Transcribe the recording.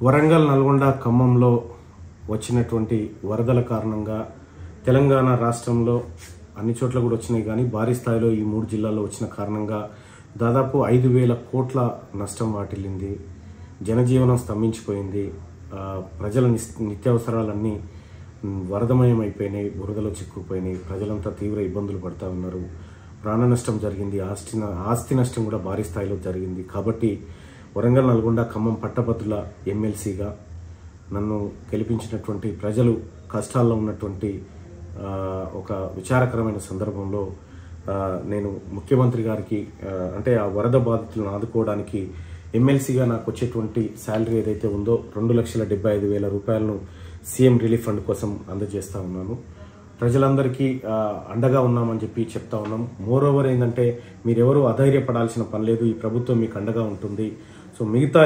వరంగల్, నల్గొండ, ఖమ్మంలో వచ్చినటువంటి వరదల కారణంగా తెలంగాణ రాష్ట్రంలో అన్ని చోట్ల కూడా వచ్చినాయి, కానీ భారీ స్థాయిలో ఈ 3 జిల్లాల్లో వచ్చిన కారణంగా దాదాపు 5,000 కోట్ల నష్టం వాటిల్లింది. జనజీవనం స్తంభించిపోయింది. ప్రజల నిత్యావసరాలన్నీ వరదమయం అయిపోయినాయి, బురదలో చిక్కుపోయినాయి. ప్రజలంతా తీవ్ర ఇబ్బందులు పడుతూ ఉన్నారు. ప్రాణ నష్టం జరిగింది, ఆస్తి నష్టం కూడా భారీ స్థాయిలో జరిగింది. కాబట్టి వరంగల్, నల్గొండ, ఖమ్మం పట్టభద్రుల ఎమ్మెల్సీగా నన్ను గెలిపించినటువంటి ప్రజలు కష్టాల్లో ఉన్నటువంటి ఒక విచారకరమైన సందర్భంలో నేను ముఖ్యమంత్రి గారికి అంటే ఆ వరద బాధితులను ఆదుకోవడానికి ఎమ్మెల్సీగా నాకు వచ్చేటువంటి శాలరీ ఏదైతే ఉందో 2,75,000 రూపాయలను సీఎం రిలీఫ్ ఫండ్ కోసం అందజేస్తా ఉన్నాను. ప్రజలందరికీ అండగా ఉన్నామని చెప్పి చెప్తా ఉన్నాం. మోర్ ఓవర్ ఏంటంటే మీరెవరూ అధైర్యపడాల్సిన పని లేదు, ఈ ప్రభుత్వం మీకు అండగా ఉంటుంది. సో మిగతా